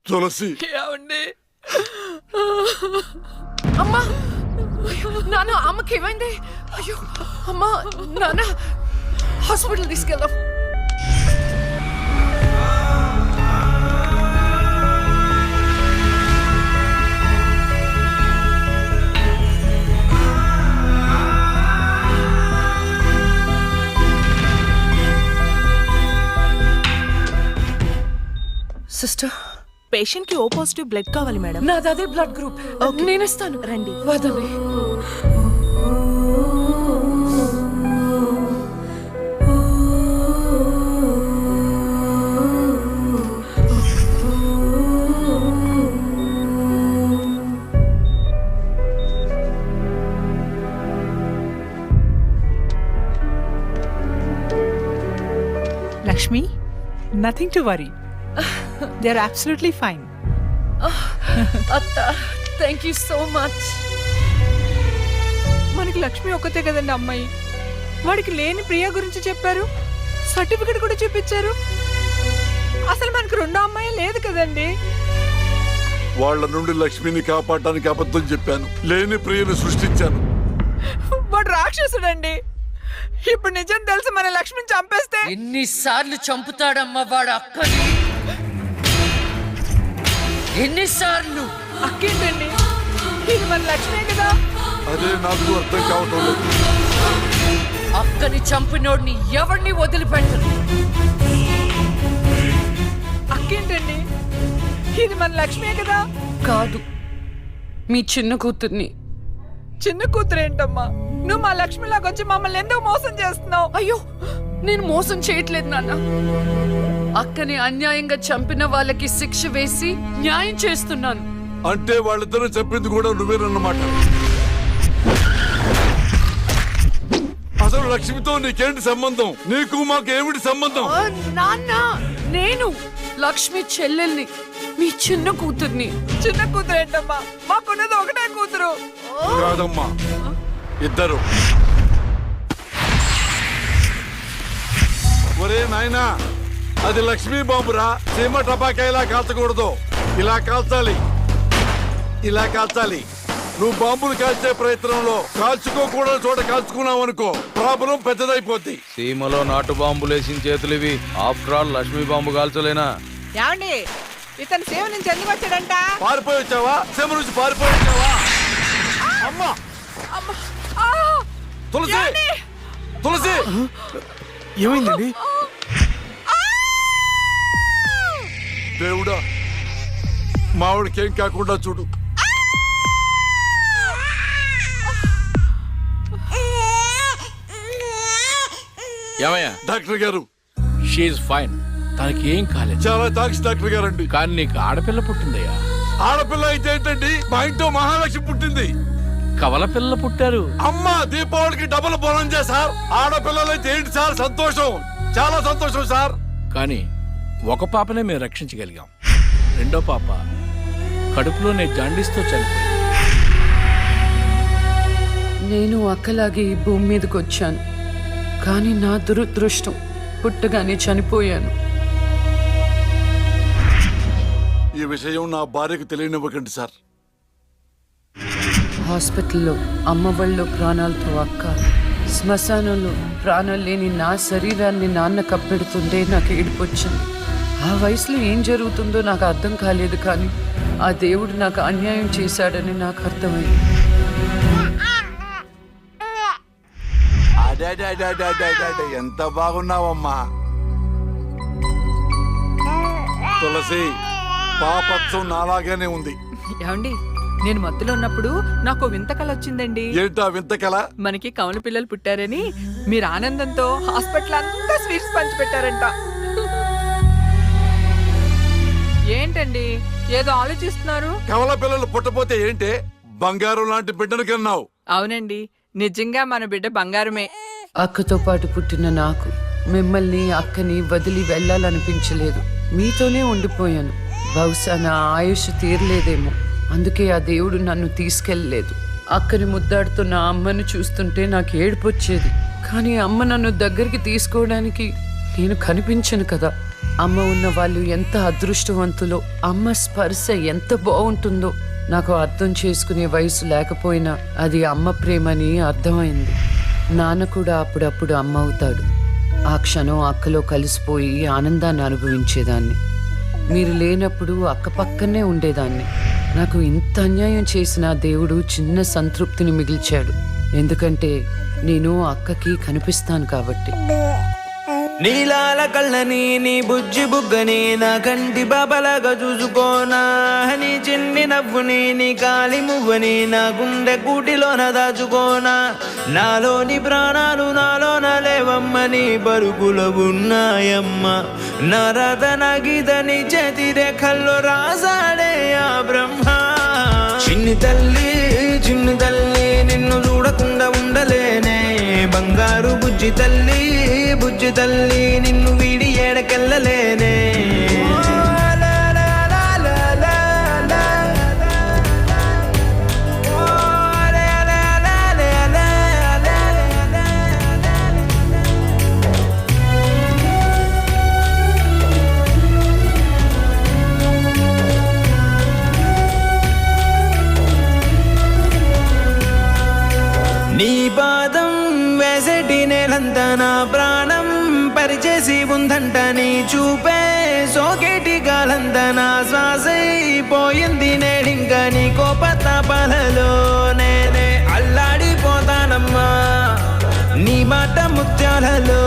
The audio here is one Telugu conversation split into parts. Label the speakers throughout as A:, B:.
A: తులసి
B: ఏమండి
C: అమ్మా నాన్న అమ్మకి ఏమైంది? అయ్యో అమ్మా నాన్న హాస్పిటల్ తీసుకెళ్దాం. సిస్టర్,
B: పేషెంట్ కి ఓ పాజిటివ్ బ్లడ్ కావాలి మేడం.
C: నాది అదే బ్లడ్ గ్రూప్. నేను ఇస్తాను,
B: రండి.
C: వదండి.
D: Lakshmi, nothing to worry. They're absolutely fine.
C: అత్త, థ్యాంక్ యూ సో మచ్.
D: మనకి లక్ష్మి ఒక్కతే కదండి అమ్మాయి. వాడికి లేని ప్రియా గురించి చెప్పారు, సర్టిఫికెట్ కూడా చూపించారు. అసలు మనకు రెండో అమ్మాయి లేదు కదండి.
A: వాళ్ళ నుండి లక్ష్మిని కాపాడడానికి అబద్ధం చెప్పాను, లేని ప్రియను సృష్టించాను.
D: వాడు రాక్షసుడండి. ఇప్పుడు నిజం తెలిసి మన లక్ష్మిని చంపేస్తే
E: ఎన్నిసార్లు చంపుతాడమ్మా వాడు అక్కని? ఎన్నిసార్లు?
D: అక్కేంటండి, ఇది మన లక్ష్మే కదా.
A: అదే నాకు అర్థం కావటం లేదు.
E: అక్కని చంపినోడిని ఎవరిని వదిలిపెట్టరు.
D: అక్కేంటండి, ఇది మన లక్ష్మే కదా.
C: కాదు, మీ చిన్న కూతుర్ని.
D: చిన్న కూతురు ఏంటమ్మా? నువ్వు మా లక్ష్మిలాగా వచ్చి మమ్మల్ని ఎందుకు మోసం చేస్తున్నావు?
C: అయ్యో, నేను మోసం చేయట్లేదు నాన్న.
E: అక్కని అన్యాయంగా చంపిన వాళ్ళకి శిక్ష వేసి న్యాయం చేస్తున్నాను.
A: అంటే వాళ్ళిద్దరూ చెప్పింది కూడా నువ్వేనన్నమాట. అసలు లక్ష్మితో నీకేంటి సంబంధం? నీకు మాకు ఏమిటి సంబంధం?
E: నాన్న, నేను లక్ష్మి చెల్లెల్ని, మీ చిన్న కూతుర్ని.
D: చిన్న కూతురు ఏంటమ్మా? మాకున్నది ఒకటే కూతురు.
A: కాదమ్మా, ఇద్దరు. ఒరే నాయనా, అది లక్ష్మీ బాంబురా. సీమ టపాకా ఇలా కాల్చకూడదు, ఇలా కాల్చాలి, ఇలా కాల్చాలి. నువ్వు బాంబులు కాల్చే ప్రయత్నంలో కాల్చుకోకూడని చోట కాల్చుకున్నావు అనుకో, ప్రాబ్లం పెద్దదైపోద్ది.
F: సీమలో నాటు బాంబులేసిన చేతులివి. ఆఫ్టర్ ఆల్ లక్ష్మీ బాంబు కాల్చలేనా?
D: ఏమండి, ఇతను సేవ నుంచి ఎందుకు వచ్చాడంట?
A: పారిపోయి వచ్చావా? సీమ నుంచి పారిపోయి వచ్చావా? అమ్మా, తులసి, తులసి,
G: ఏమైందండి?
A: దేవుడా, మావిడికి ఏం కాకుండా చూడు.
G: ఏమయ్యా?
A: డాక్టర్ గారు,
G: షీఈ్ ఫైన్, తనకి ఏం కాలేదు.
A: చాలా థాంక్స్ డాక్టర్ గారండి.
G: కానీ నీకు ఆడపిల్ల పుట్టిందయ్యా.
A: ఆడపిల్ల అయితే ఏంటండి, మా ఇంట్లో మహాలక్ష్మి పుట్టింది.
G: కవల పిల్లలు పుట్టారు.
A: అమ్మా, దీపావళికి డబుల్ బోనం సార్. ఆడపిల్లలైతే ఏంటి సార్ సంతోషం, చాలా సంతోషం సార్.
G: కానీ ఒక పాపనే మేము రక్షించగలిగాం. రెండో పాప కడుపులోనే జాండీస్తో చనిపోయింది.
E: నేను అక్కలాగే ఈ భూమి మీదకి వచ్చాను, కానీ నా దురదృష్టం పుట్టగానే చనిపోయాను.
A: ఈ విషయం నా భార్యకు తెలియనివ్వకండి సార్.
E: హాస్పిటల్లో అమ్మ వాళ్ళ ప్రాణాలతో అక్క, శ్మశానంలో ప్రాణాలు లేని నా శరీరాన్ని నాన్న కప్పెడుతుంటే నాకు ఏడుపొచ్చింది. ఆ వయసులో ఏం జరుగుతుందో నాకు అర్థం కాలేదు, కానీ ఆ దేవుడు నాకు అన్యాయం చేశాడని నాకు అర్థమైంది.
A: ఎంత బాగున్నావమ్మా తులసి. పాపత్సం నాలాగానే ఉంది.
D: ఏమండి, నేను మత్తులో ఉన్నప్పుడు నాకు వింత కళ వచ్చిందండి.
A: ఏంటా వింత కళ?
D: మనకి కమల పిల్లలు పుట్టారని మీరు ఆనందంతో హాస్పిటల్ అంతా స్వీట్స్ పంచిపెట్టారంట. ఏంటండి ఏదో ఆలోచిస్తున్నారు?
A: కవల పిల్లలు పుట్టపోతే ఏంటే, బంగారం లాంటి బిడ్డను కన్నావు.
D: అవునండి, నిజంగా మన బిడ్డ బంగారమే.
E: అక్కతో పాటు పుట్టిన నాకు మిమ్మల్ని అక్కని వదిలి వెళ్ళాలనిపించలేదు. మీతోనే ఉండిపోయాను. బహుశా నా ఆయుష్ తీరలేదేమో, అందుకే ఆ దేవుడు నన్ను తీసుకెళ్ళలేదు. అక్కని ముద్దాడుతున్న అమ్మను చూస్తుంటే నాకు ఏడుపొచ్చేది, కానీ అమ్మ నన్ను దగ్గరికి తీసుకోవడానికి నేను కనిపించను కదా. అమ్మ ఉన్న వాళ్ళు ఎంత అదృష్టవంతులో, అమ్మ స్పర్శ ఎంత బాగుంటుందో నాకు అర్థం చేసుకునే వయసు లేకపోయినా అది అమ్మ ప్రేమని అర్థమైంది. నాన్న కూడా అప్పుడప్పుడు అమ్మ అవుతాడు. ఆ క్షణం అక్కలో కలిసిపోయి ఆనందాన్ని అనుభవించేదాన్ని. మీరు లేనప్పుడు అక్క పక్కనే ఉండేదాన్ని. నాకు ఇంత అన్యాయం చేసిన దేవుడు చిన్న సంతృప్తిని మిగిల్చాడు. ఎందుకంటే నేను అక్కకి కనిపిస్తాను కాబట్టి.
H: నీలాల కళ్ళని నీ బుజ్జి బుగ్గని నా కంటి బాబలాగా చూసుకోనా, నీ చిన్ని నవ్వుని నీ కాలి మువ్వని నా గుండె కూటిలోన దాచుకోనా. నాలోని ప్రాణాలు నాలోన లేవమ్మని బరుకులో ఉన్నాయమ్మ. నా రథ నగిదని చేతి రేఖల్లో రాసాడే ఆ బ్రహ్మ. చిన్ని తల్లి నిన్ను చూడకుండా ఉండలేనే. బంగారు బుజ్జి తల్లి నిన్ను వీడి ఏడకెళ్ళలేనే. నీ పాదం వేసటి నేలంతా నా ప్రాణం పరిచేసి ఉందంట. నీ చూపే సోకేటి గాలంతా నా శ్వాసైపోయింది నేడింక. నీ కోపతాపాలలో నేనే అల్లాడిపోతానమ్మా. నీ మాట ముత్యాలలో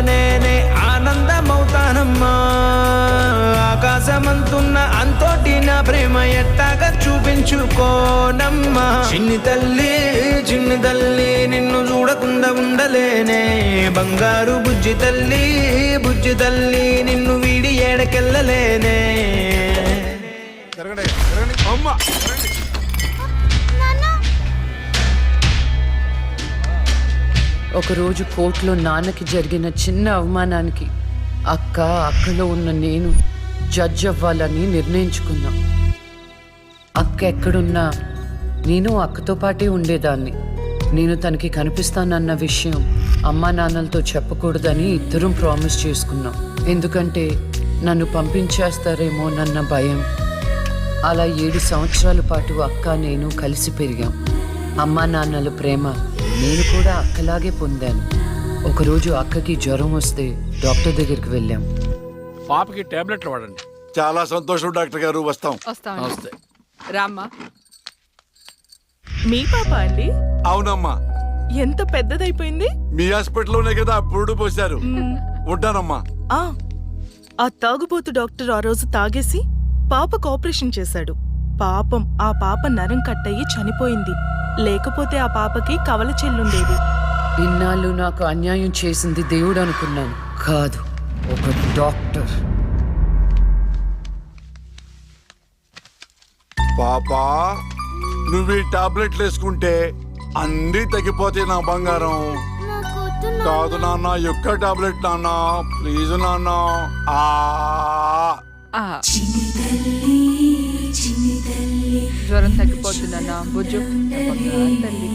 H: నేనే ఆనందమవుతానమ్మా. ఆకాశమంతున్న అంతోటి నా ప్రేమ ఎట్టాగా చూపించుకోనమ్మా. చిన్ని తల్లి నిన్ను చూడకుండా ఉండలేనే. బంగారు బుజ్జి తల్లి నిన్ను వీడి ఏడకెళ్ళలేనే.
A: అమ్మ
E: ఒకరోజు కోర్టులో నాన్నకి జరిగిన చిన్న అవమానానికి అక్కలో ఉన్న నేను జడ్జ్ అవ్వాలని నిర్ణయించుకున్నా. అక్క ఎక్కడున్నా నేను అక్కతో పాటే ఉండేదాన్ని. నేను తనకి కనిపిస్తానన్న విషయం అమ్మా నాన్నలతో చెప్పకూడదని ఇద్దరం ప్రామిస్ చేసుకున్నాం. ఎందుకంటే నన్ను పంపించేస్తారేమోనన్న భయం. అలా 7 సంవత్సరాల పాటు అక్క నేను కలిసి పెరిగాం. అమ్మా నాన్నల ప్రేమ నేను కూడా అక్కలాగే పొందాను. ఒకరోజు అక్కకి జ్వరం వస్తే డాక్టర్ దగ్గరికి వెళ్ళాం.
G: పాపకి టాబ్లెట్లు వాడండి.
A: చాలా సంతోషం డాక్టర్ గారు, వస్తాం.
G: నమస్తే.
D: రామ్మా.
B: మీ పాప అండి?
A: అవునమ్మా,
B: ఎంత పెద్దదైపోయింది.
A: మీ హాస్పిటల్లోనే కదా పురుడు పోశారు. ఉంటానమ్మా.
B: ఆ తాగుబోతు డాక్టర్ ఆ రోజు తాగేసి పాపకు ఆపరేషన్ చేశాడు. పాపం ఆ పాప నరం కట్టయి చనిపోయింది. లేకపోతే ఆ పాపకి కవల చెల్లుండేది.
E: ఇన్నాళ్ళు నాకు అన్యాయం చేసింది దేవుడు అనుకున్నాను, కాదు ఒక డాక్టర్.
A: పాపా, నువ్వు ఈ టాబ్లెట్లు వేసుకుంటే అన్నీ తగ్గిపోతాయి నా బంగారం. కాదు నాన్న, యొక్క టాబ్లెట్ నాన్న, ప్లీజ్ నాన్న.
D: జ్వరం తగ్గిపోతుందన్నా బుజ్జు. తల్లి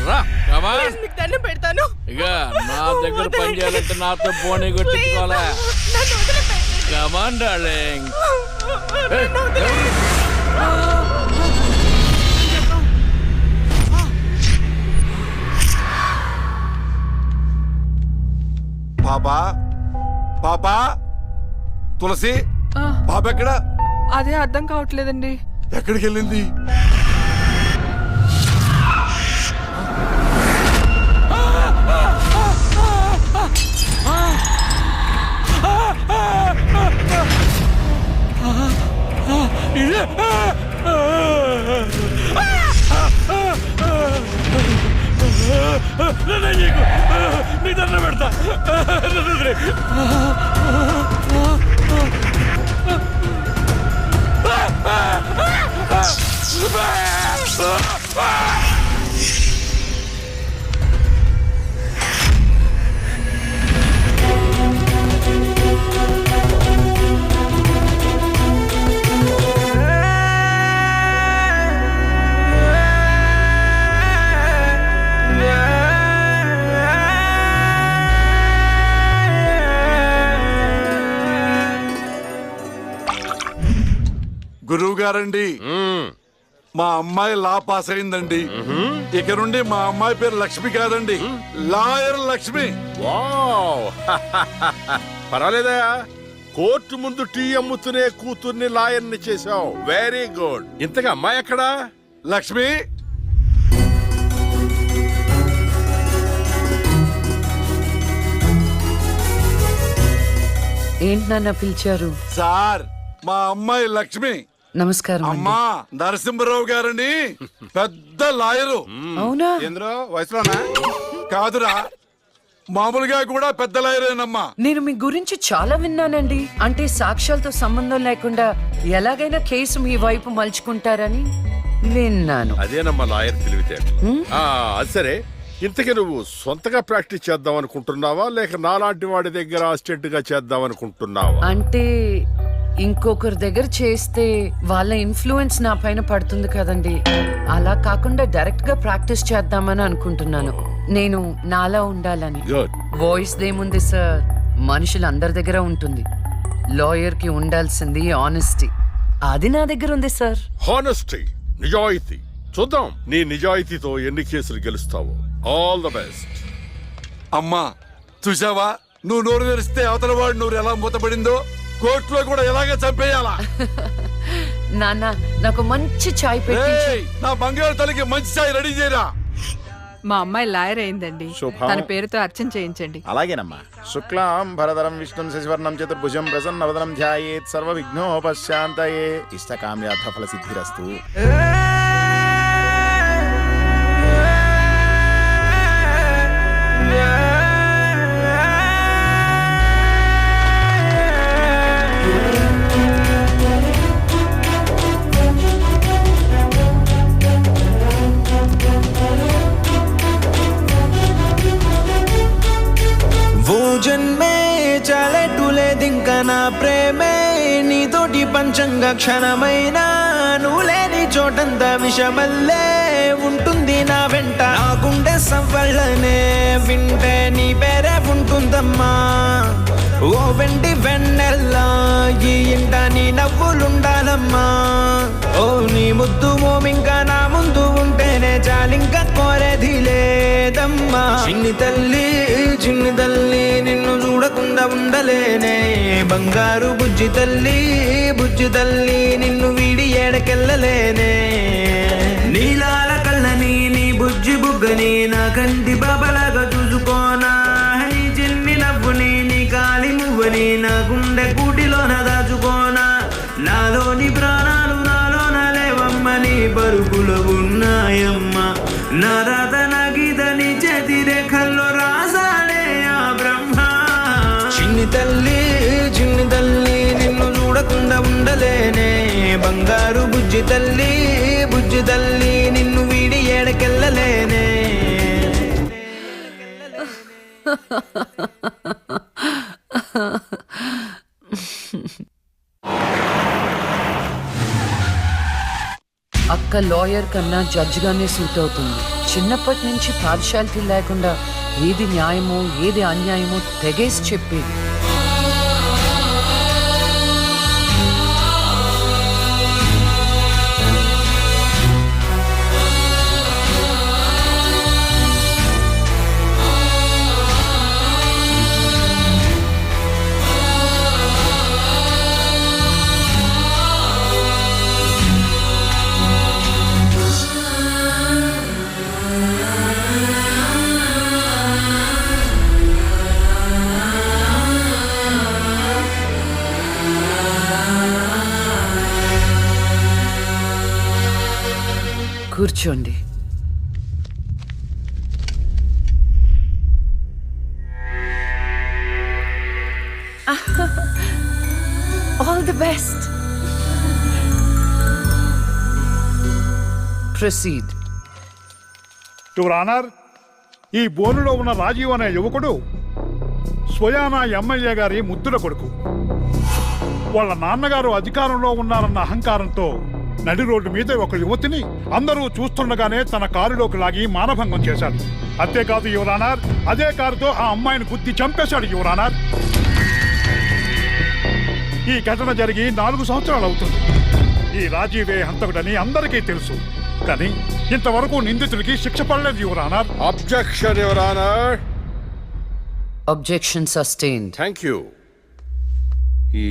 G: రా, కమా.
B: మీకు దండం పెడతాను.
G: ఇక నా దగ్గర పని చేయాలంటే నాతో బోని కొట్టించుకోవాలా?
B: నన్ను వదిలిపెట్టండి.
G: Come on darling.
A: పాపా, పాపా, తులసి, పాప ఎక్కడ?
D: అదే అర్థం కావట్లేదండి.
A: ఎక్కడికి వెళ్ళింది?
G: నీ దండం పెడతా.
A: గారండి, మా అమ్మాయి లా పాస్ అయిందండి. ఇక నుండి మా అమ్మాయి పేరు లక్ష్మి కాదండి, లాయర్ లక్ష్మి.
I: వావ్ పర్వాలేదా, కోర్టు ముందు టీ అమ్ముతునే కూతుర్ని లాయర్ని చేసావు. Very good. ఇంతగా అమ్మాయి ఎక్కడా?
A: లక్ష్మి,
E: ఏంటి నాన్న పిలిచారు?
A: సార్ మా అమ్మాయి లక్ష్మి.
E: నమస్కారం అండి.
A: అమ్మా నరసింహరావు గారని పెద్ద లాయరు.
E: అవునా?
I: ఏంద్రో వయసులోనా?
A: కాదురా, మామూలుగా కూడా పెద్ద లాయరేనమ్మా.
E: నేను మీ గురించి చాలా విన్నానండి. అంటే సాక్ష్యాలతో సంబంధం లేకుండా ఎలాగైనా కేసు మీ వైపు మలుచుకుంటారని విన్నాను.
I: అదేనమ్మా లాయర్ తెలివితే. అది సరే, ఇంతకీ నువ్వు సొంతగా ప్రాక్టీస్ చేద్దాం అనుకుంటున్నావా, లేక నాలాంటి వాడి దగ్గర అసిస్టెంట్ గా చేద్దాం అనుకుంటున్నావా?
E: అంటే ఇంకొకరి దగ్గర చేస్తే వాళ్ళ ఇన్ఫ్లుయెన్స్ నా పైన పడుతుంది కదండి. అలా కాకుండా డైరెక్ట్ గా ప్రాక్టీస్ చేద్దామని అనుకుంటున్నాను. నేను నాలా ఉండాలని.
I: గుడ్.
E: వాయిస్ దేముంది సార్, మనుషులందరి దగ్గర ఉంటుంది. లాయర్ కి ఉండాల్సింది ఆనెస్టీ. అది నా దగ్గర ఉంది సార్.
I: హానెస్టీ, నిజాయితీ. చూద్దాం నీ నిజాయితీతో ఎన్ని కేసులు గెలుస్తావో. All the best.
A: అమ్మా చూసావా, నువ్వు నోరు తెరిస్తే అవతల వాడు నోరు ఎలా మూతపడిందో, కోర్టులో కూడా ఎలాగ చంపేయాలా.
E: నాన్న నాకు మంచి చాయ్ పెట్టి.
A: ఏయ్, నా బంగారు తల్లికి మంచి చాయ్ రెడీ చేయరా.
D: మా అమ్మాయి లాయర్ అయిందండి,
J: శుభం.
D: తన పేరుతో అర్చన చేయించండి.
J: అలాగేనమ్మా. శుక్లాం భరధరం విష్ణుం శశివర్ణం చతుర్భుజం ప్రసన్నవదనం ధ్యాయేత్ సర్వ విఘ్నోపశాంతయే ఇష్టకామ్యార్థ ఫల సిద్ధిరస్తు.
H: జన్మే చాలెట్టులేదింక నా ప్రేమే నీతోటి పంచంగా క్షణమైనా నువ్వు లేని చోటంతా విషమల్లే ఉంటుంది నా వెంట. నా గుండె సవ్వళ్ళనే వింటే నీ పేరే ఉంటుందమ్మా. ఓ వెండి వెన్నెల్లా ఈ ఇంట నీ నవ్వులుండాలమ్మా. ఓ నీ ముద్దు మోమింకా నా ముందు ఉంటేనే చాలింకా కోరేది లేదమ్మా. చిన్ని తల్లి చిన్ని తల్లి నిన్ను చూడకుండా ఉండలేనే. బంగారు బుజ్జి తల్లి బుజ్జి తల్లి నిన్ను వీడి ఏడకెళ్ళలేనే. నీలాల కళ్ళని నీ బుజ్జి బుగ్గని నా కంటి బాబలాగా చూసుకోనా. నీ చిన్ని నవ్వుని నీ కాలి మువ్వని నా గుండె కూటిలోన దాచుకోనా. నాలోని ప్రాణాలు నాలోన లేవమ్మ, నీ పరుగులు ఉన్నాయమ్మ. నా రాత నా గీత నీ చేతి రేఖల్లో రాసాడే ఆ బ్రహ్మ. చిన్ని తల్లి చిన్ని తల్లి నిన్ను చూడకుండా ఉండలేనే. బంగారు బుజ్జి తల్లి బుజ్జి తల్లి నిన్ను వీడి ఏడకెళ్ళలేనే.
E: అక్క లాయర్ కన్నా జడ్జ్ గానే సూట్ అవుతుంది. చిన్నప్పటి నుంచి పార్షాలిటీ లేకుండా ఏది న్యాయమో ఏది అన్యాయమో తెగేసి చెప్పేది. కూర్చోండి. All the best. Proceed.
K: Your honour, ఈ బోనులో ఉన్న రాజీవ్ అనే యువకుడు స్వయానా ఎమ్మెల్యే గారి ముద్దుల కొడుకు. వాళ్ళ నాన్నగారు అధికారంలో ఉన్నారన్న అహంకారంతో నడి రోడ్డు మీద ఒక యువతిని అందరూ చూస్తుండగానే తన కారులోకి లాగి మానభంగం చేశాడు. అంతేకాదు యువర్ ఆనర్, అదే కారుతో ఆ అమ్మాయిని గుద్ది చంపేశాడు యువర్ ఆనర్. ఈ ఘటన జరిగి 4 సంవత్సరాలు అవుతుంది. ఈ రాజీవే హంతకుడని అందరికీ తెలుసు. కానీ ఇంతవరకు నిందితుడికి శిక్ష పడలేదు your honour.
I: Objection your honour.
E: Objection sustained.
I: Thank you. ఈ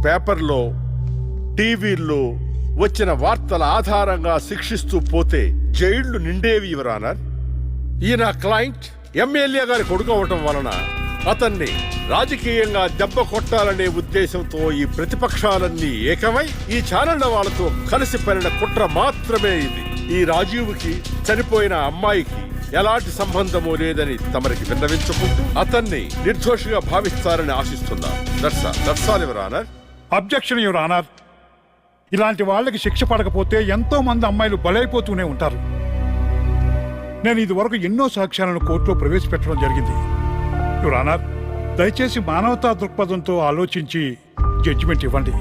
I: పేపర్లో టీవీల్లో వచ్చిన వార్తల ఆధారంగా శిక్షిస్తూ పోతే జైళ్లు నిండేవి యువర్ ఆనర్. ఈయన క్లయింట్ ఎమ్మెల్యే గారి కొడుకు అవటం వలన అతన్ని రాజకీయంగా దెబ్బ కొట్టాలనే ఉద్దేశంతో ఈ ప్రతిపక్షాలన్నీ ఏకమై ఈ ఛానళ్ల వాళ్ళతో కలిసి పడిన కుట్ర మాత్రమే ఇది. ఈ రాజీవ్కి చనిపోయిన అమ్మాయికి ఎలాంటి సంబంధమూ లేదని తమరికి విన్నవించుకుంటూ అతన్ని నిర్దోషిగా భావిస్తారని ఆశిస్తున్నాం. That's all your honour.
K: Objection your honour. ఇలాంటి వాళ్ళకి శిక్ష పడకపోతే ఎంతో మంది అమ్మాయిలు బలైపోతూనే ఉంటారు. నేను ఇదివరకు ఎన్నో సాక్ష్యాలను కోర్టులో ప్రవేశపెట్టడం జరిగింది యువర్ ఆనర్. దయచేసి మానవతా దృక్పథంతో ఆలోచించి జడ్జిమెంట్ ఇవ్వండి.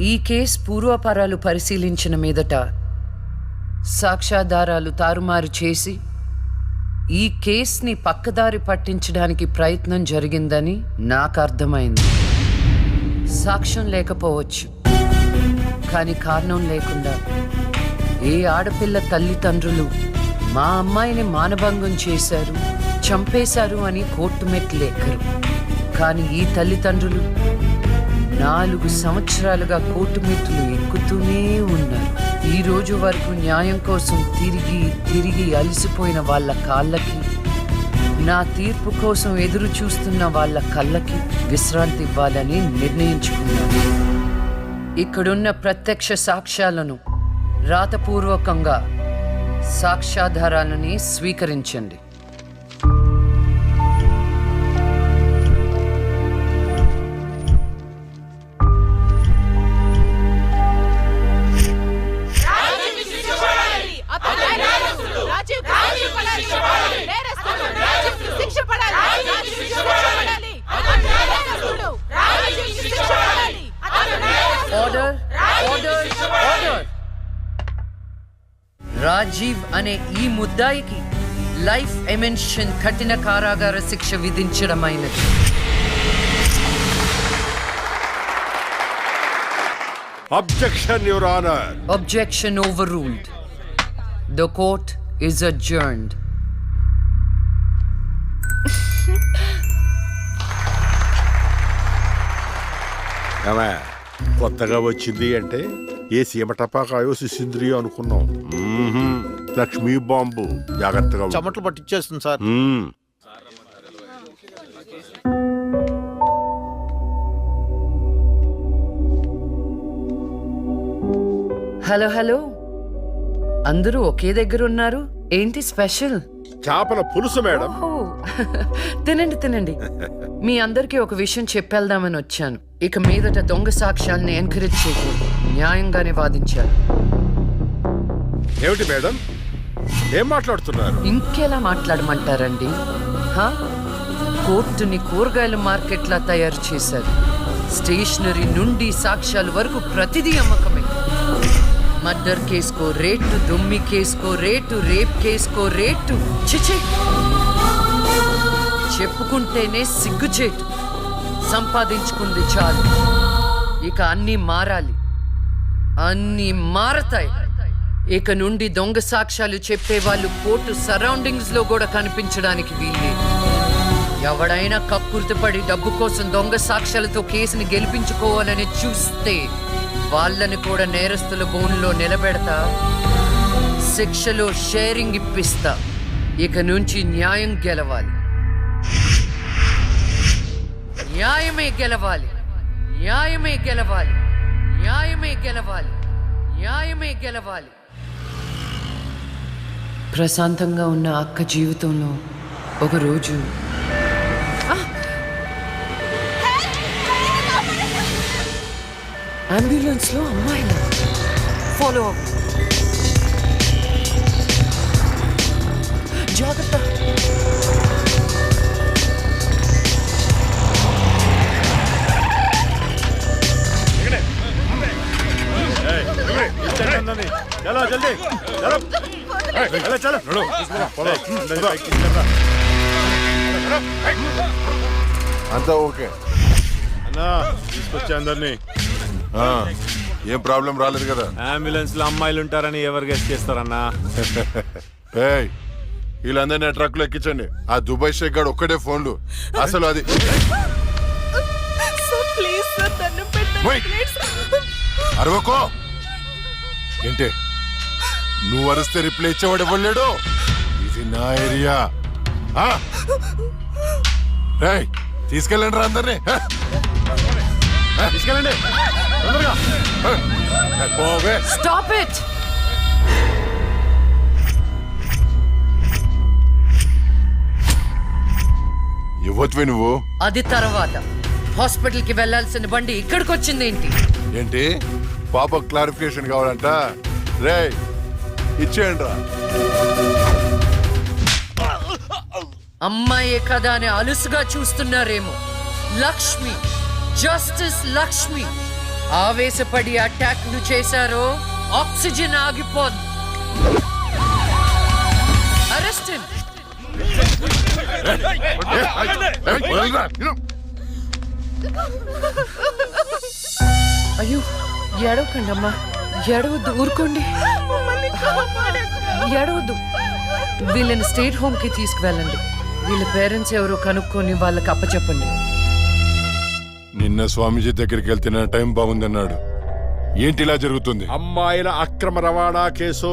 E: ఈ కేసు పూర్వాపరాలు పరిశీలించిన మీదట సాక్ష్యాధారాలు తారుమారు చేసి ఈ కేసుని పక్కదారి పట్టించడానికి ప్రయత్నం జరిగిందని నాకు అర్థమైంది. సాక్ష్యం లేకపోవచ్చు, కానీ కారణం లేకుండా ఏ ఆడపిల్ల తల్లిదండ్రులు మా అమ్మాయిని మానభంగం చేశారు, చంపేశారు అని కోర్టు మెట్లు ఎక్కరు. కానీ ఈ తల్లిదండ్రులు 4 సంవత్సరాలుగా కోర్టు మెట్లు ఎక్కుతూనే ఉన్నారు. ఈ రోజు వరకు న్యాయం కోసం తిరిగి తిరిగి అలసిపోయిన వాళ్ళ కాళ్ళకి, నా తీర్పు కోసం ఎదురు చూస్తున్న వాళ్ళ కళ్ళకి విశ్రాంతి ఇవ్వాలని నిర్ణయించుకున్నాను. ఇక్కడున్న ప్రత్యక్ష సాక్ష్యాలను రాతపూర్వకంగా సాక్ష్యాధారాలని స్వీకరించండి. రాజీవ్ అనే ఈ ముద్దాయికి లైఫ్ ఎమెన్షన్ కఠిన కారాగార శిక్ష విధించడమైనది.
I: Objection your honour.
E: Objection overruled. The court is adjourned.
I: కొత్తగా వచ్చింది అంటే ఏ సీమ టపాకాయో సిసింద్రియో అనుకున్నాం. లక్ష్మీ బాంబు. జాగ్రత్తగా
J: చెమటలు పట్టించేస్తుంది సార్.
E: హలో హలో, అందరూ ఒకే దగ్గర ఉన్నారు. ఏంటి స్పెషల్?
I: చేపల పులుసు మేడం.
E: తినండి తినండి. మీ అందరికీ ఒక విషయం చెప్పేద్దామని వచ్చాను. ఇక మీదట దొంగ సాక్ష్యాల్ని ఎంకరేజ్ చేయకూడదు. న్యాయంగానే వాదించారు.
I: ఏమిటి మేడం, ఏం మాట్లాడుతున్నారు?
E: ఇంకెలా మాట్లాడమంటారండి? కోర్టుని కూరగాయల మార్కెట్లా తయారు చేశారు. స్టేషనరీ నుండి సాక్ష్యాల వరకు ప్రతిదీ అమ్మకమే. మర్డర్ కేసుకో రేటు, దొమ్మి కేసుకో రేటు, రేప్ కేసుకో రేటు. చిచి, చెప్పుకుంటేనే సిగ్గుచేటు. సంపాదించుకుంది చాలు, ఇక అన్నీ మారాలి. అన్నీ మారతాయి. ఇక నుండి దొంగ సాక్ష్యాలు చెప్పేవాళ్ళు కోర్టు సరౌండింగ్స్ లో కూడా కనిపించడానికి వీల్లేదు. ఎవడైనా కక్కుర్తిపడి డబ్బు కోసం దొంగ సాక్ష్యాలతో కేసుని గెలిపించుకోవాలని చూస్తే వాళ్ళని కూడా నేరస్తుల బోన్లో నిలబెడతా, శిక్షలో షేరింగ్ ఇప్పిస్తా. ఇక నుంచి న్యాయం గెలవాలి. న్యాయమే గెలవాలి. న్యాయమే గెలవాలి. న్యాయమే గెలవాలి. న్యాయమే గెలవాలి. ప్రశాంతంగా ఉన్న అక్క జీవితంలో ఒకరోజు అంబులెన్స్ లో అమ్మాయిల ఫాలో అప్. జాగ్రత్త.
J: చలో జల్దీ చలో. చలో
A: అంతా ఓకే.
J: అన్నా తీసుకొచ్చే అందరినీ.
A: ఏం ప్రాబ్లం రాలేదు కదా?
J: అంబులెన్స్ లో అమ్మాయిలు ఉంటారని ఎవరు గెస్ట్ చేస్తారన్నా?
A: ఏయ్, వీళ్ళందరినీ ట్రక్ లో ఎక్కించండి. ఆ దుబాయ్ షేక్ గాడు ఒక్కడే ఫోన్లు. అసలు అది
B: సార్ ప్లీజ్ సార్ దండం పెట్టండి
A: Wait.
B: ప్లీజ్.
A: అరవకో. ఏంటే నువ్వు అరిస్తే రిప్లై ఇచ్చేవాడు ఇవ్వలేడు. ఇది నా ఏరియా. తీసుకెళ్ళండి రా అందరినీ.
J: తీసుకెళ్ళండి తొందరగా.
A: పోవే.
E: Stop it.
A: ఇవ్వచ్చువే నువ్వు.
E: అది తర్వాత హాస్పిటల్ కి వెళ్లాల్సిన బండి ఇక్కడికి వచ్చిందేంటి?
A: ఏంటి పాప క్లారిఫికేషన్ కావాలంట? రే ఇచ్చేయండి రా.
E: అమ్మాయే కదా అని అలుసుగా చూస్తున్నారేమో. లక్ష్మి, జస్టిస్ లక్ష్మి ఆవేశపడి అటాక్ ను చేశారో ఆక్సిజన్ ఆగిపోదు. Arrest him. అయ్యో ఏడవకండి అమ్మా, ఏడవద్దు, ఊరుకోండి, ఏడవద్దు. వీళ్ళని స్టేట్ హోమ్ కి తీసుకువెళ్ళండి. వీళ్ళ పేరెంట్స్ ఎవరో కనుక్కొని వాళ్ళకి అప్పచెప్పండి.
A: నిన్న స్వామీజీ దగ్గరికి వెళ్తున్న టైం బాగుందన్నాడు. ఏంటి ఇలా జరుగుతుంది?
I: అమ్మాయిల అక్రమ రవాణా కేసు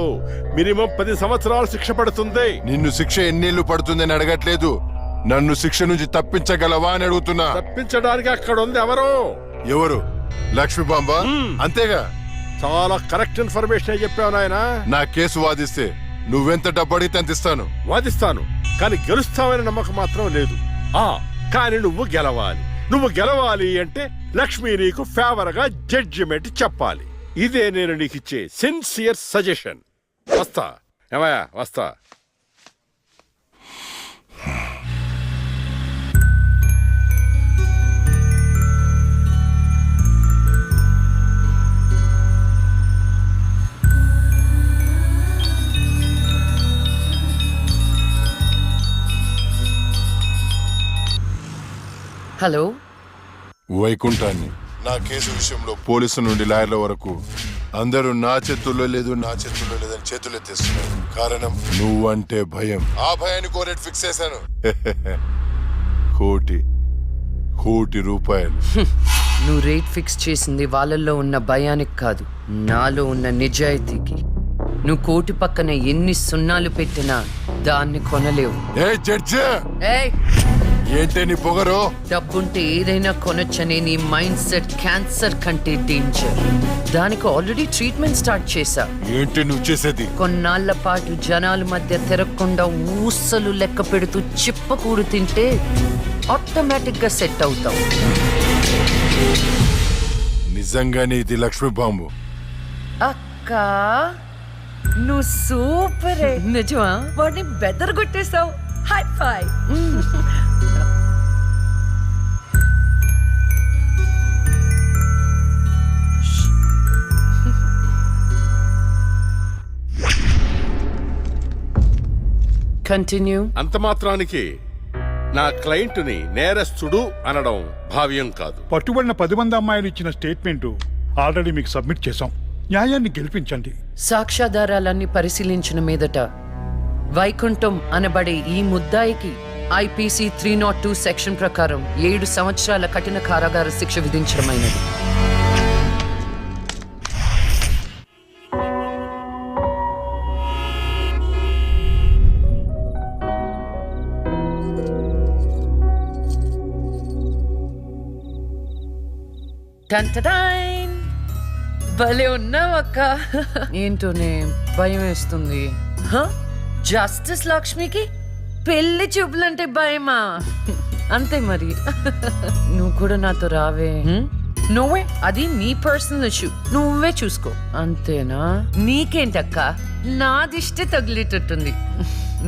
I: మినిమం 10 సంవత్సరాలు శిక్ష పడుతుంది.
A: నిన్ను శిక్ష ఎన్నేళ్లు పడుతుందని అడగట్లేదు, నన్ను శిక్ష నుంచి తప్పించగలవా అని అడుగుతున్నా.
I: తప్పించడానికి అక్కడ ఉంది ఎవరు?
A: ఎవరు? లక్ష్మీ బాంబ. అంతేగా?
I: చాలా కరెక్ట్ ఇన్ఫర్మేషన్ చెప్పావు నాయన.
A: నా కేసు వాదిస్తే నువ్వెంత డబ్బు అడిగితే అంత ఇస్తాను.
I: వాదిస్తాను, కానీ గెలుస్తావని నమ్మకం మాత్రం లేదు. కానీ నువ్వు గెలవాలి. నువ్వు గెలవాలి అంటే లక్ష్మి నీకు ఫేవర్ గా జడ్జిమెంట్ చెప్పాలి. ఇదే నేను నీకు ఇచ్చే సిన్సియర్ సజెషన్. వస్తా ఏమయ్యా, వస్తా.
E: హలో,
A: వైకుంఠాన్ని. నా కేసు విషయంలో పోలీసు నుండి లాయర్ల వరకు అందరూ నా చేతుల్లో లేదు, నా చేతుల్లో లేదని చేతులు ఎత్తేస్తున్నారు. కారణం నువ్వంటే భయం. ఆ భయాన్ని కోరేట్ ఫిక్స్ చేశాను. కోటి రూపాయలు.
E: నువ్వు రేట్ ఫిక్స్ చేసింది వాళ్ళల్లో ఉన్న భయానికి కాదు, నాలో ఉన్న నిజాయితీకి. నువ్వు కోటి పక్కన ఎన్ని సున్నాలు పెట్టినా దాన్ని కొనలేవు.
A: ఏ జడ్జి,
E: ఏయ్,
A: ఏంటే నీ పొగరు?
E: డబ్బుంటే ఏదైనా కొనొచ్చనే నీ మైండ్ సెట్ క్యాన్సర్ కంటే డేంజర్. దానికి ఆల్రెడీ ట్రీట్మెంట్ స్టార్ట్ చేశా.
A: ఏంటి నువ్వు చేసేది?
E: కొన్నాళ్ల పాటు జనాల మధ్య తిరగకుండా ఊసలు లెక్క పెడుతూ చిప్పకూడు తింటే ఆటోమేటిక్ గా సెట్ అవుతావు.
A: నిజంగానే ఇది లక్ష్మీ బాంబు.
E: అక్క, నువ్వు సూపరే. నిజమా? వాడిని బెదర్ కొట్టేశావు. హై ఫై. కంటిన్యూ.
I: అంత మాత్రానికి నా క్లయింట్ని నేరస్తుడు అనడం భావ్యం కాదు.
K: పట్టుబడిన 10 మంది అమ్మాయిలు ఇచ్చిన స్టేట్మెంట్ ఆల్రెడీ మీకు సబ్మిట్ చేశాం. న్యాయాన్ని గెలిపించండి.
E: సాక్ష్యాధారాలన్నీ పరిశీలించిన మీదట వైకుంఠం అనబడే ఈ ముద్దాయికి ఐపీసీ 302 సెక్షన్ ప్రకారం 7 సంవత్సరాల కఠిన కారాగార శిక్ష విధించడమైనది. టంటడైన్! భలే ఉన్నావు అక్క. ఏంటోనే భయం వేస్తుంది. జస్టిస్ లక్ష్మికి పెళ్లి చూపులంటే భయమా? అంతే మరి. నువ్వు కూడా నాతో రావే. నువ్వే, అది నీ పర్సనల్ ఇష్యూ, నువ్వే చూసుకో. అంతేనా? నీకేంటక్క, నా దిష్టి తగిలేటట్టుంది.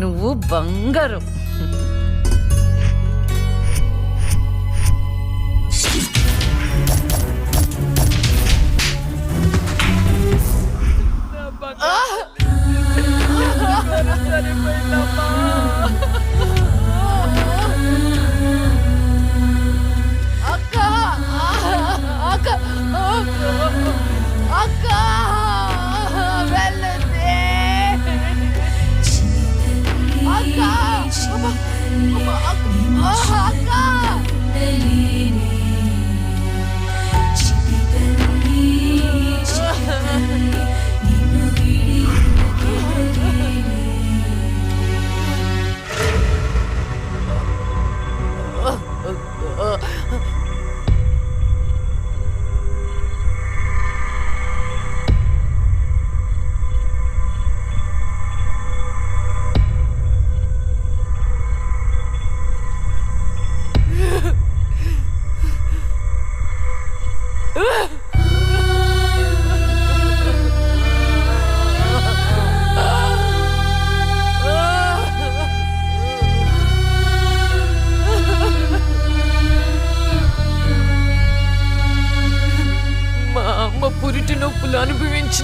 E: నువ్వు బంగారం.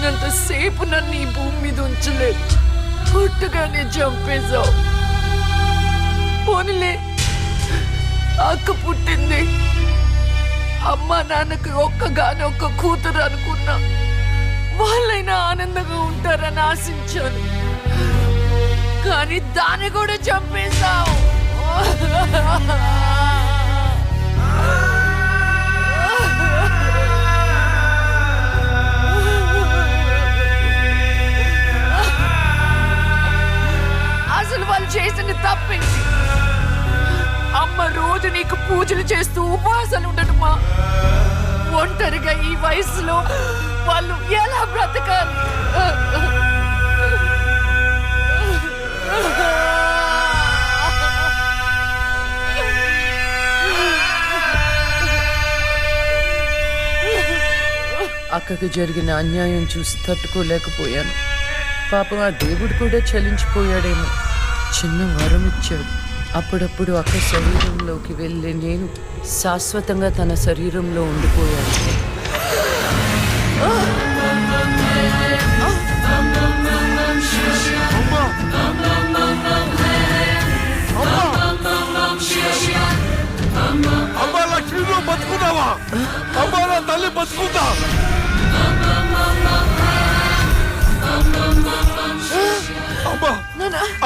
C: ఉంచినంత సేపు నన్ను ఈ భూమి మీద ఉంచలేదు. పుట్టగానే చంపేశావు. పోనీలే, అక్క పుట్టింది. అమ్మ నాన్నకి ఒక్క కూతురు అనుకున్నా. వాళ్ళైనా ఆనందంగా ఉంటారని ఆశించాను. కానీ దాన్ని కూడా చంపేశావు. అసలు వాళ్ళు చేసిన తప్పేంటి? అమ్మ రోజు నీకు పూజలు చేస్తూ ఉపవాసాలు ఉండటమా? ఒంటరిగా ఈ వయసులో వాళ్ళు ఎలా బ్రతకాలి?
E: అక్కకు జరిగిన అన్యాయం చూసి తట్టుకోలేకపోయాను. పాపం ఆ దేవుడు కూడా చలించిపోయాడేమో. చిన్న వరం ఇచ్చాడు. అప్పుడప్పుడు అక్క శరీరంలోకి వెళ్ళే నేను శాశ్వతంగా తన శరీరంలో ఉండిపోయాను.
A: అమ్మా లక్ష్మి, నువ్వు బతుకున్నావా? అమ్మా నా తల్లి బతుకుందా? అమ్మా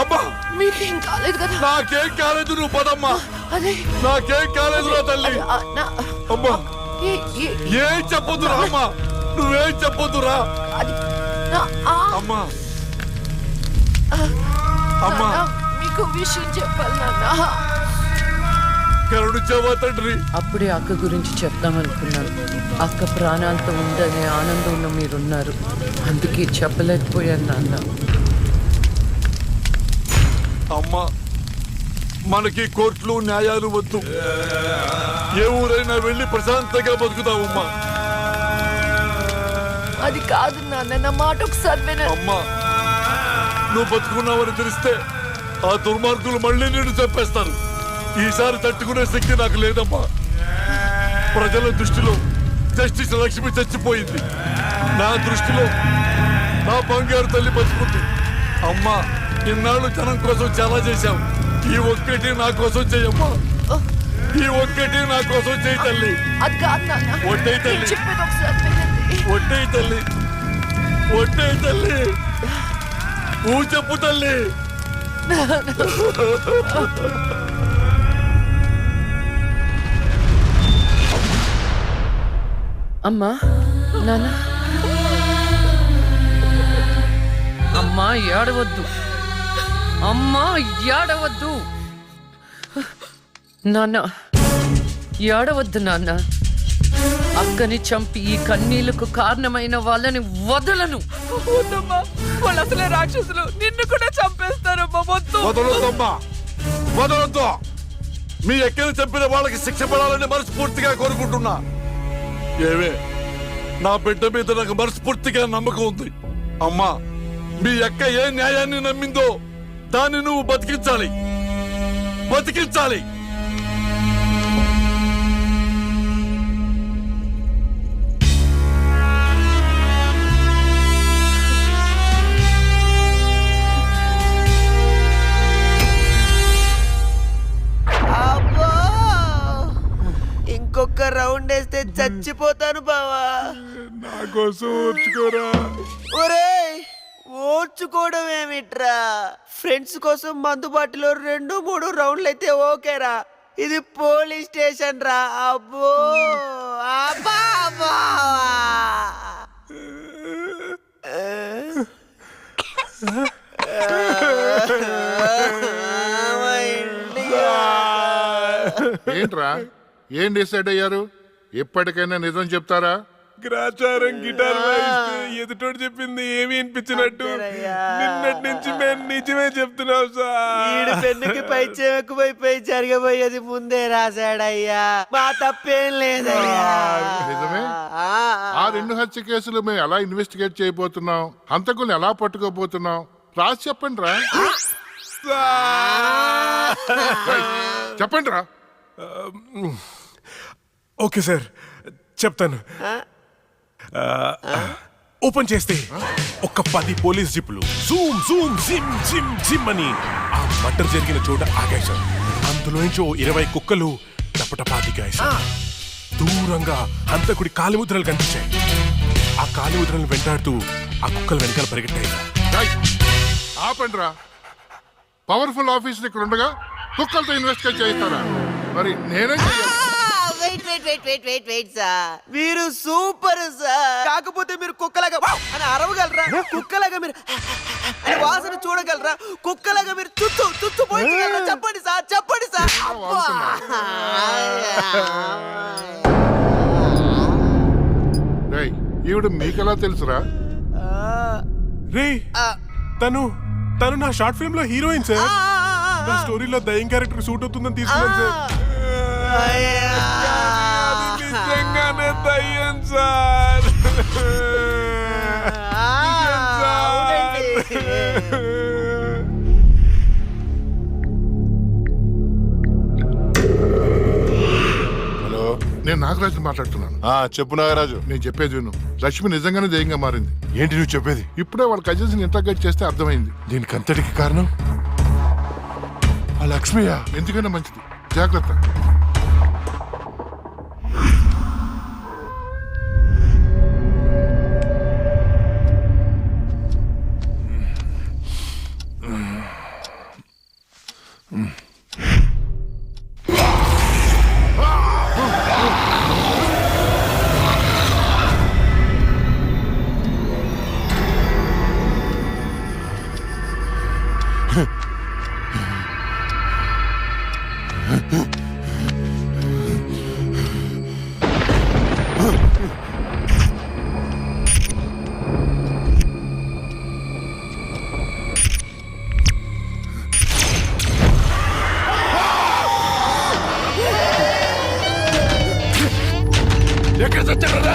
A: అమ్మా,
C: మీకేం కాలేదు కదా?
A: నాకేం కాలేదు, నువ్వు పదమ్మా.
C: అదే
A: నాకేం కాలేదు నా తల్లి. అమ్మా ఏం చెప్పొద్దురా అమ్మా, నువ్వేం చెప్పొద్దురా అమ్మా. అమ్మా
C: మీకు విషయం చెప్పాలి నాన్న.
A: కరుణించావా తండ్రి?
E: అప్పుడే అక్క గురించి చెప్దామనుకున్నాను. అక్క ప్రాణాలతో ఉందనే ఆనందంలో మీరున్నారు. అందుకే చెప్పలేకపోయాను నాన్న.
A: అమ్మా, మనకి కోర్టులు న్యాయాలు వద్దు. ఏ ఊరైనా వెళ్ళి ప్రశాంతంగా బతుకుతావమ్మా.
C: అది కాదు నాన్న, నా మాట ఒకసారి వినండి.
A: అమ్మా, నువ్వు బతుకున్నావని తెలిస్తే ఆ దుర్మార్గులు మళ్ళీ నిన్ను చంపేస్తారు. ఈసారి తట్టుకునే శక్తి నాకు లేదమ్మా. ప్రజల దృష్టిలో జస్టిస్ లక్ష్మి చచ్చిపోయింది. నా దృష్టిలో నా బంగారు తల్లి బతుకుంది. అమ్మా, ఇన్నాళ్ళు జనం కోసం చాలా చేశావు. ఈ ఒక్కటి నా కోసం చెయ్యమ్మా. ఈ ఒక్కటి నా కోసం చెయ్యి తల్లి.
C: అది కాదు నాన్న,
A: ఒట్టేయి తల్లి,
C: నేను చెప్పేది ఒకసారి వినండి.
A: ఒట్టేయి తల్లి, ఒట్టేయి తల్లి, ఊ చెప్పు తల్లి.
E: అమ్మా, నాన్న, అమ్మా ఏడవద్దు. అమ్మా ఏడవద్దు. నాన్న ఏడవద్దు నాన్న. అక్కని చంపి ఈ కన్నీళ్లకు కారణమైన వాళ్ళని వదలను.
D: వద్దమ్మా, వాళ్ళు అసలే రాక్షసులు. నిన్ను కూడా చంపేస్తారమ్మా.
A: వదలొద్దమ్మా, వదలొద్దు. మీ ఎక్కని చంపిన వాళ్ళకి శిక్ష పడాలని మనస్ఫూర్తిగా కోరుకుంటున్నా. ఏవే, నా బిడ్డ మీద నాకు మనస్ఫూర్తిగా నమ్మకం ఉంది. అమ్మా, మీ అక్క ఏ న్యాయాన్ని నమ్మిందో దాన్ని నువ్వు బతికించాలి, బతికించాలి.
H: ఇంకొక రౌండ్ వేస్తే చచ్చిపోతాను బావా.
I: నా కోసం ఓర్చుకోరా.
H: ఒరేయ్, ఓర్చుకోవడం ఏమిట్రా? ఫ్రెండ్స్ కోసం మందు బాటిలో 2-3 రౌండ్లు అయితే ఓకేరా. ఇది పోలీస్ స్టేషన్ రా. అబ్బో అబ్బా అబ్బా.
I: ఏంట్రా, ఏం డిసైడ్ అయ్యారు? ఎప్పటికైనా నిజం చెప్తారా?
G: గ్రాచారం గిటార్ వాయిస్తే ఎదుటోడు చెప్పింది ఏమి వినిపించినట్టు నిన్నటి నుంచి మేము నిజమే చెప్తున్నాం సార్.
H: పెన్నుకి పై చెక్కుపోయిపోయి జరగబోయేది ముందే రాశాడయ్యా. మా తప్పేం లేదయ్యా.
I: నిజమే. ఆ 2 హత్య కేసులు మేము ఎలా ఇన్వెస్టిగేట్ చేయబోతున్నాం, హంతకుల్ని ఎలా పట్టుకోబోతున్నాం రాసి చెప్పండి రా. చెప్పండి రా.
G: ఓకే సార్, చెప్తాను. ఓపెన్ చేస్తే ఒక 10 పోలీస్ జీపులు జూమ్ జూమ్ జిమ్ జిమ్ జిమ్ అని ఆ మర్డర్ జరిగిన చోట ఆగాయి సార్. అందులో నుంచి 20 కుక్కలు టపటపా దిగాయి సార్. దూరంగా హంతకుడి కాలిముద్రలు కనిపించాయి. ఆ కాలిముద్రలను వెంటాడుతూ ఆ కుక్కలు వెనకాల పరిగెట్టాయి సార్.
I: ఆపండ్రా. పవర్ఫుల్ ఆఫీసులు ఇక్కడ ఉండగా కుక్కలతో ఇన్వెస్టిగేట్ చేయిస్తారా? మరి నేనే
H: వెయిట్ సార్, మీరు సూపర్ సార్. కాకపోతే మీరు కుక్కలాగా అని అరవగలరా? కుక్కలాగా మీరు అని వాసన చూడగలరా? కుక్కలాగా మీరు చుట్టూ చుట్టూ పోయించగలరా? చెప్పండి సార్, చెప్పండి సార్.
I: ఈవిడ మీకెలా తెలుసురా?
G: రే తను నా షార్ట్ ఫిల్మ్ లో హీరోయిన్ సార్. నా స్టోరీలో దయ్యం క్యారెక్టర్ సూట్ అవుతుందని తీసుకున్నాను సార్. అది నిజంగానే దయ్యం సార్.
I: హలో, నేను నాగరాజు మాట్లాడుతున్నాను.
A: చెప్పు నాగరాజు.
I: నేను చెప్పేది విను. లక్ష్మి నిజంగానే దయ్యంగా మారింది.
A: ఏంటి నువ్వు చెప్పేది?
I: ఇప్పుడే వాళ్ళ కజిన్స్ ఇంటర్గేట్ చేస్తే అర్థమైంది.
A: దీనికి అంతటికి కారణం ఆ లక్ష్మియా?
I: ఎందుకైనా మంచిది, జాగ్రత్త.
A: ఎక్కడ చచ్చారా?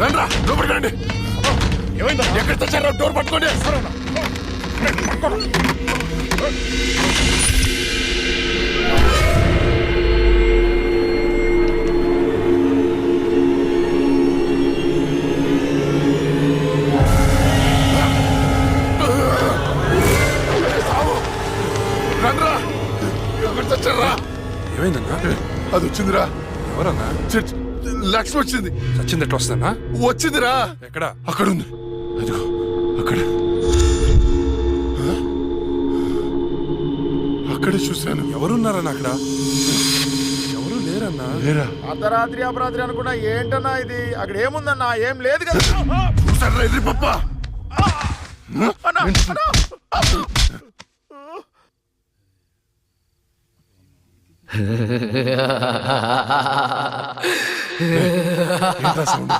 A: రండ్రా, లోపలికి రండి. ఏమైందా? ఎక్కడ చచ్చారా? డోర్ పట్టుకోండి. రండ్రా, ఎక్కడ చచ్చారా?
G: ఏమైందన్నా?
A: అది వచ్చిందిరా.
G: ఎవరన్నా?
A: లక్ష్మి వచ్చింది.
G: సచింది ఎట్లా వస్తుందన్నా?
A: వచ్చిందిరా.
G: ఎక్కడ?
A: అక్కడ ఉంది. అదిగో అక్కడ. అక్కడే చూశాను.
G: ఎవరున్నారన్నా అక్కడ? ఎవరు లేరన్నా.
A: లేరా?
J: అర్ధరాత్రి అపరాత్రి అనుకున్నా ఏంటన్నా ఇది? అక్కడ ఏముందన్నా? ఏం లేదు కదా.
A: చూసారా ఎదురు పప్ప?
G: ఏంట్రా సౌండ్?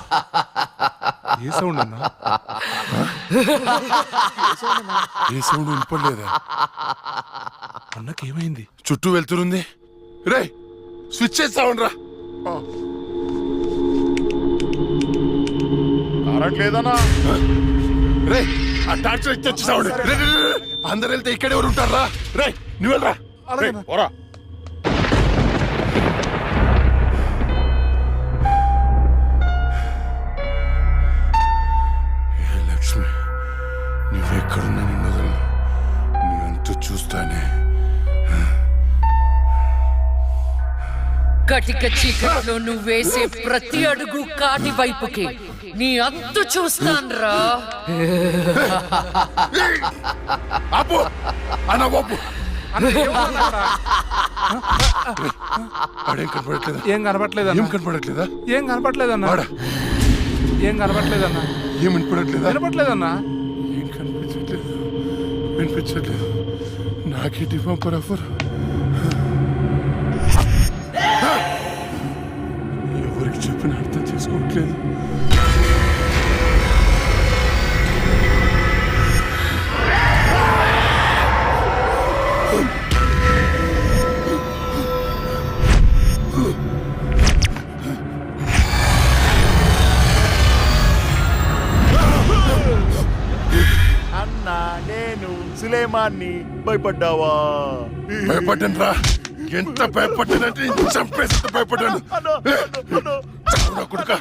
G: ఏ సౌండ్ అన్నా?
A: ఏ సౌండ్ వినపడలేదా?
G: అన్నకేమైంది?
A: చుట్టూ వెళ్తురుంది. రే స్విచ్ చేస్తావుండ్రా.
J: కరెంట్ లేదన్నా.
A: రే ఆ టార్చ్ లైట్ తెచ్చి సౌండ్. అందరు వెళ్తే ఇక్కడ ఎవరు ఉంటారా? రే నువ్వు వెళ్ళరా.
J: పోరా.
A: లక్ష్మి, నువ్వెక్కడున్నా నిన్ను వదలను. నీ అంతు చూస్తానే.
C: కటిక చీకట్లో నువ్వు వేసే ప్రతి అడుగు కాటి వైపుకి నీ అంతు చూస్తాన్రా.
A: ఆపు అన్న, ఆపు. ఆడేం కనపడట్లేదా?
G: ఏం కనపట్లేదా?
A: ఏం కనపడట్లేదా?
G: ఏం కనపట్లేదన్నా.
A: ఆడ
G: ఏం కనపట్లేదన్నా.
A: ఏం వినపడట్లేదా?
G: వినపట్లేదన్నా.
A: ఏం కనిపించట్లేదు, వినిపించట్లేదు. నాకేంటి పంపరాఫర్? ఎవరికి చెప్పిన అర్థం చేసుకోవట్లేదు.
J: అన్నా, నేను సులేమాన్ని. భయపడ్డావా?
A: భయపడ్డాను రా.
I: ఎంత భయపడ్డానంటే చంపేసి భయపడ్డాను. చావురా కొడుకా.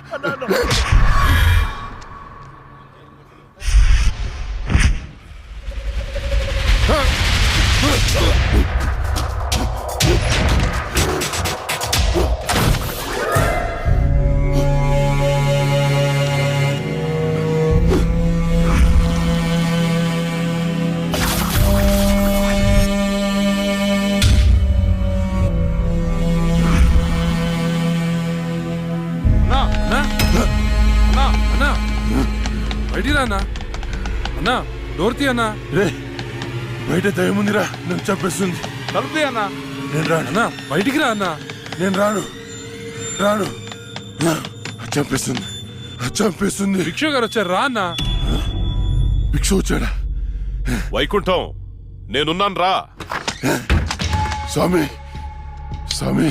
F: బయటికి రా అన్నా. అన్నా డోర్ తీ అన్నా.
I: రే బయట దయముందిరా, నన్ను చంపేస్తుంది.
F: తలుపు తీ అన్నా.
I: నేను రాను.
F: అన్నా బయటికి రా అన్నా.
I: నేను రాను రాను. చంపేస్తుంది చంపేస్తుంది.
F: భిక్షు గారు వచ్చారు, రా అన్నా.
I: భిక్ష వచ్చాడా?
G: వైకుంఠం నేనున్నాను రా.
I: స్వామి స్వామి,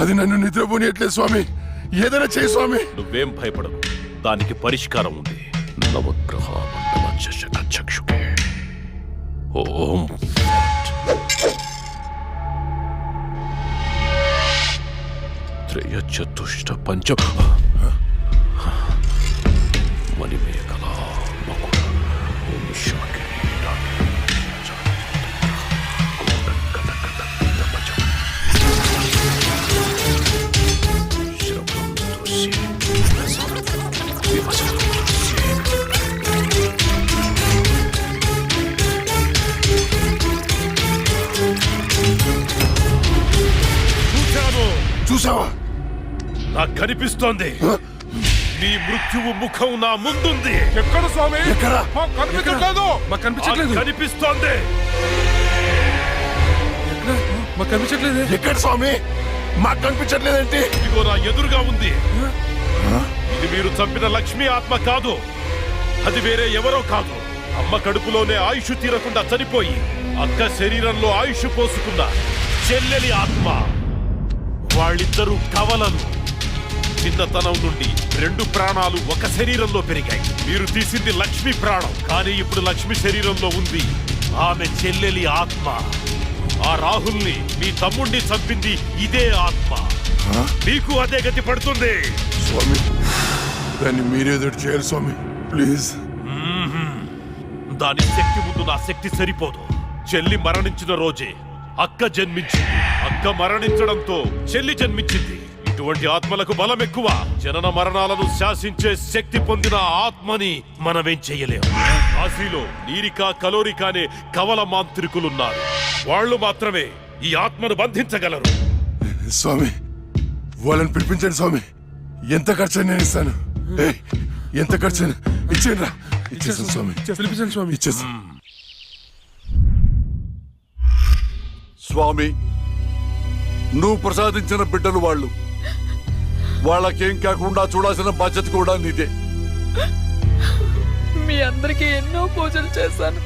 I: అది నన్ను నిద్రపోనియట్లేదు స్వామి. ఏదైనా చేయి స్వామి.
G: నువ్వేం భయపడవు, దానికి పరిష్కారం ఉంది. నవగ్రహ మండల చషక చక్షుకే ఓం త్రయ చతుష్ట పంచ మణిమేఖల మకుట ఓం శాకే
I: చూసావా?
G: నాకు కనిపిస్తోంది. నీ మృత్యువు ముఖం నా ముందుంది.
F: ఎక్కడ స్వామి?
I: ఎక్కడ?
F: మాకు కనిపించట్లేదు. మాకు కనిపించట్లేదు.
G: కనిపిస్తోంది.
F: మాకు కనిపించట్లేదు.
I: ఎక్కడ స్వామి? మాకు కనిపించట్లేదేంటి?
G: ఇదిగో నా ఎదురుగా ఉంది. ఇది మీరు చంపిన లక్ష్మీ ఆత్మ కాదు. అది వేరే ఎవరో కాదు. అమ్మ కడుపులోనే ఆయుష్ తీరకుండా చనిపోయి అక్క శరీరంలో ఆయుష్ పోసుకున్న చెల్లెలి ఆత్మ. వాళ్ళిద్దరూ కవలలు. చిన్నతనం నుండి 2 ప్రాణాలు ఒక శరీరంలో పెరిగాయి. మీరు తీసింది లక్ష్మి ప్రాణం, కానీ ఇప్పుడు లక్ష్మి శరీరంలో ఉంది ఆమె చెల్లెలి ఆత్మ. ఆ రాహుల్ని, మీ తమ్ముణ్ణి చంపింది ఇదే ఆత్మ. మీకు అదే గతి పడుతుంది.
I: స్వామి దాన్ని మీరేదో చేయాలి స్వామి, ప్లీజ్.
G: దాని శక్తి ముందు నా శక్తి సరిపోదు. చెల్లి మరణించిన రోజే అక్క జన్మించింది. అక్క మరణించడంతో చెల్లి జన్మించింది. ఇటువంటి ఆత్మలకు బలం ఎక్కువ. జనన మరణాలను శాసించే శక్తి పొందిన ఆత్మని మనమేం చెయ్యలేము. కాశీలో నీరికా కలోరికా అనే కవల మాంత్రికులున్నారు. వాళ్ళు మాత్రమే ఈ ఆత్మను బంధించగలరు.
I: స్వామి వాళ్ళని పిలిపించండి స్వామి. ఎంత ఖర్చు నేను ఇస్తాను. ఎంత ఖర్చు ఇచ్చేయండి రా. ఇచ్చేస్తాను స్వామి.
F: పిలిపించండి స్వామి.
I: ఇచ్చేస్తాను
A: స్వామి. నువ్వు ప్రసాదించిన బిడ్డలు వాళ్ళు. వాళ్ళకేం కాకుండా చూడాల్సిన బాధ్యత కూడా నీదే.
D: మీ అందరికీ ఎన్నో పూజలు చేశాను.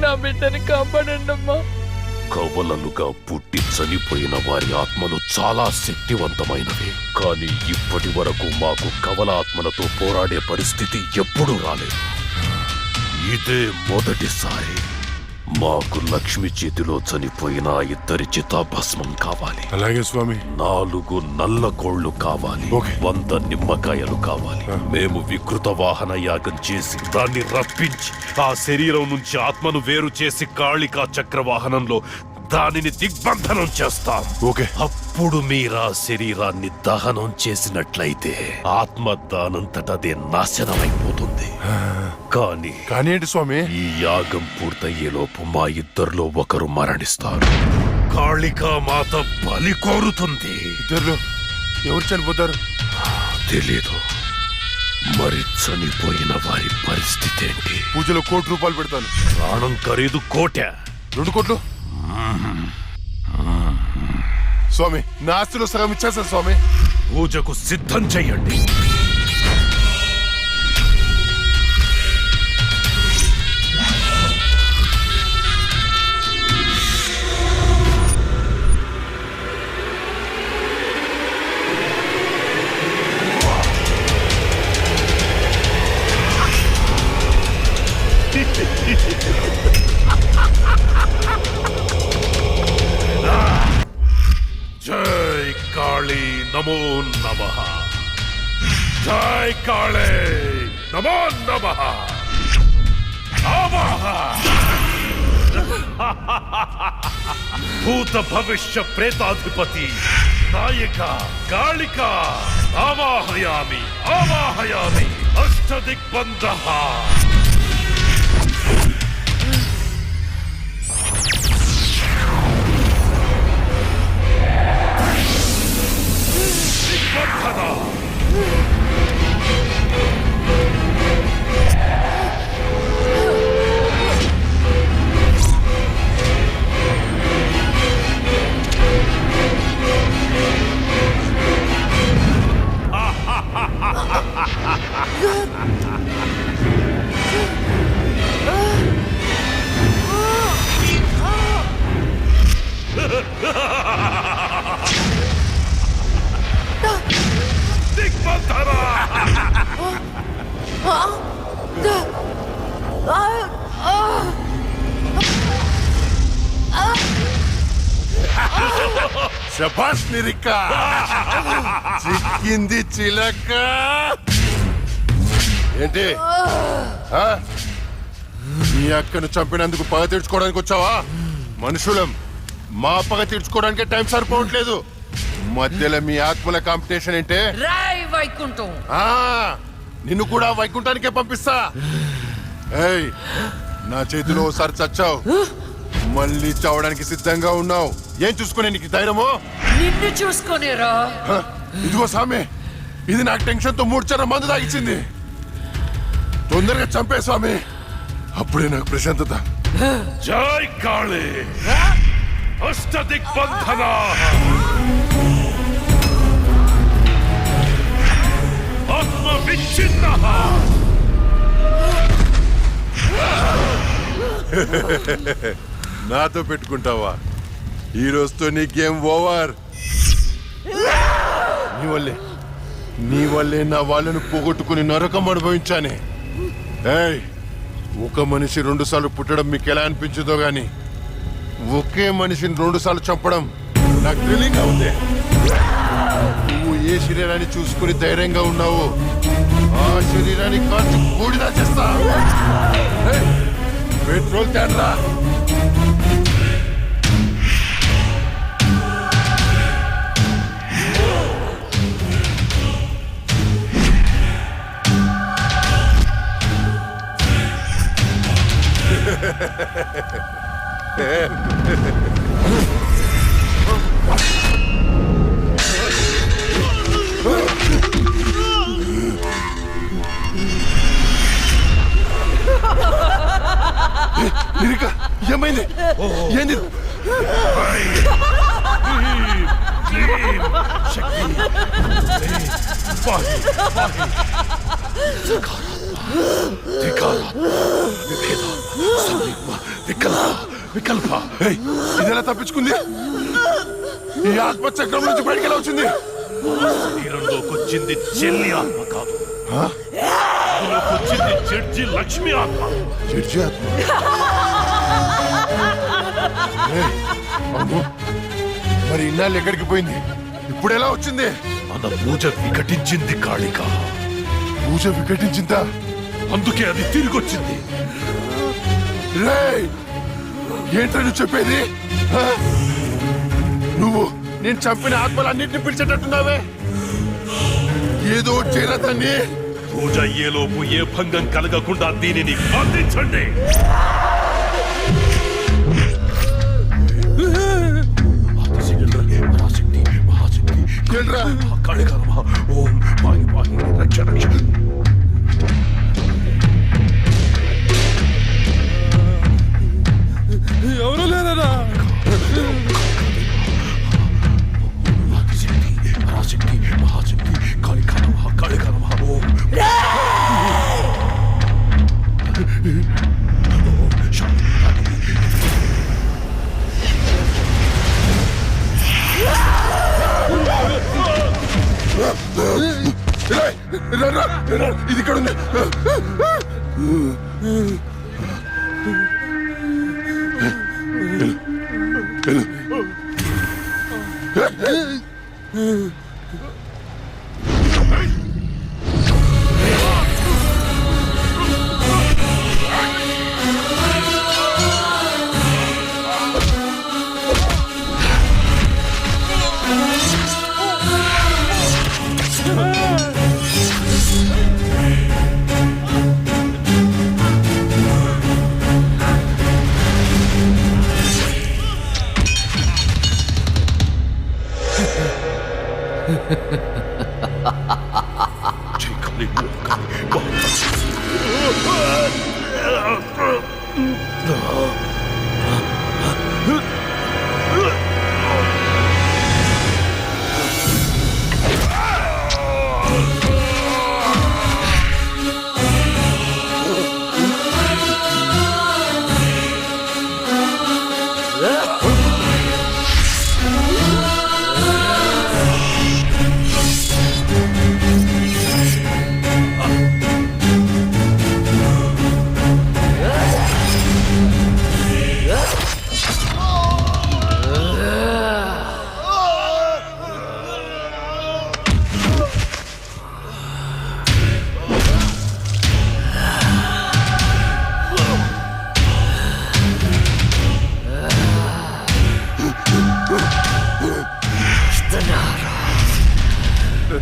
D: నా బిడ్డని కాపాడండి అమ్మా.
G: కవలలుగా పుట్టి చనిపోయిన వారి ఆత్మలు చాలా శక్తివంతమైనవి. కానీ ఇప్పటి వరకు మాకు కవల ఆత్మలతో పోరాడే పరిస్థితి ఎప్పుడూ రాలేదు. ఇదే మొదటిసారి. మాకు లక్ష్మి చేతిలో చనిపోయిన 2 చితాభస్మం కావాలి.
I: అలాగే స్వామి.
G: 4 నల్ల కోళ్లు కావాలి. 100 నిమ్మకాయలు కావాలి. మేము వికృత వాహన యాగం చేసి దాన్ని రప్పించి ఆ శరీరం నుంచి ఆత్మను వేరు చేసి కాళికా చక్రవాహనంలో దానిని దిగ్బంధనం చేస్తాం. అప్పుడు మీరా శరీరాన్ని దహనం చేసినట్లయితే ఆత్మ దానంతటదే నాశనమైపోతుంది. కానీ
I: ఏంటి స్వామి?
G: ఈ యాగం పూర్తయ్యేలోపు మా ఇద్దరిలో ఒకరు మరణిస్తారు. కాళికా మాత బలి కోరుతుంది.
I: ఇద్దరు ఎవరు చనిపోతారు?
G: తెలీదు. మరి చనిపోయిన వారి పరిస్థితి ఏంటి?
I: పూజలో 1 కోటి రూపాయలు పెడతాను.
G: ప్రాణం ఖరీదు 1 కోటి.
I: 2 కోట్లు స్వామి. నా ఆస్తిలో సగం ఇచ్చేస్తాను స్వామి.
G: పూజకు సిద్ధం చెయ్యండి. నమో నమః. జై కాళే నమో నమః. ఆవాహ. భూత భవిష్య ప్రేతాధిపతి నాయక కాళిక ఆవాహయామి ఆవాహయామి. అష్టదిగ్బంధః. దిగ్బంధన.
I: శభాష్ నిరిక. చిక్కింది చిలక. ఏంటి ఆ? మీ అక్కను చంపినందుకు పగ తీర్చుకోవడానికి వచ్చావా? మనుషులం, మా పగ తీర్చుకోవడానికి టైం సరిపోవట్లేదు. మధ్యలో మీ ఆత్మల కాంపిటీషన్ ఏంటే?
C: రాయ్ వైకుంఠం.
I: ఆ, నిన్ను కూడా వైకుంఠానికే పంపిస్తా. ఏయ్, నా చేతిలో ఒకసారి చచ్చావు, మళ్ళీ చావడానికి సిద్ధంగా ఉన్నావు. ఏం చూసుకునే నీకు ధైర్యమో?
C: నిన్ను చూసుకొనేరా.
I: హ, ఇదిగో స్వామి, ఇది నాకు టెన్షన్ తో 3 చర మందు తాగిచ్చింది. తొందరగా చంపే స్వామి, అప్పుడే నాకు ప్రశాంతత.
G: జై కాళే అష్టదిగ్బంధన. ఆత్మ విచ్ఛిన్న.
I: నాతో పెట్టుకుంటావా? ఈ రోజుతో నీ గేమ్ ఓవర్. నీ వల్లే నా వాళ్ళను పోగొట్టుకుని నరకం అనుభవించానే. ఏయ్, ఒక మనిషి 2 సార్లు పుట్టడం మీకు ఎలా అనిపించదో గాని, ఒకే మనిషిని 2 సార్లు చంపడం నాకు థ్రిల్లింగ్ ఉంది. నువ్వు ఏ శరీరాన్ని చూసుకుని ధైర్యంగా ఉన్నావు, ఆ శరీరాన్ని కాల్చి బూడిద చేస్తా. ఏయ్, పెట్రోల్ తేడ్రా. నిరిక, ఏమైంది? ఏంది? వికల్ప. ఏయ్, ఇదెలా తప్పించుకుంది? ఈ ఆత్మ చక్రం నుంచి బయటికి ఎలా వచ్చింది?
G: శరీరంలోకి వచ్చింది చెల్లి ఆత్మ కాదు, అందులోకి వచ్చింది జడ్జి లక్ష్మి ఆత్మ.
I: జడ్జి ఆత్మ? ఏయ్, అమ్మో, మరి ఇన్నాళ్ళు ఎక్కడికి పోయింది? ఇప్పుడు ఎలా వచ్చింది?
G: మన పూజ వికటించింది కాళిక.
I: పూజ వికటించిందా?
G: అందుకే అది తిరిగి వచ్చింది.
I: రేయ్, ఏంట్రా నువ్వు చెప్పేది? ఆ? నువ్వు నేను చంపిన ఆత్మలన్నింటినీ పిలిచేటట్టున్నావే. ఏదో చేరదాన్ని.
G: పూజ అయ్యేలోపు ఏ భంగం కలగకుండా దీనిని బంధించండి. ఓం పాయి పాయి రక్ష రక్ష.
A: ఎవరు లేరా?
G: పరాశక్తి మహాశక్తి కాళిక నమః కాళిక నమః. ఓం
I: ఇది ఇక్కడ ఉంది.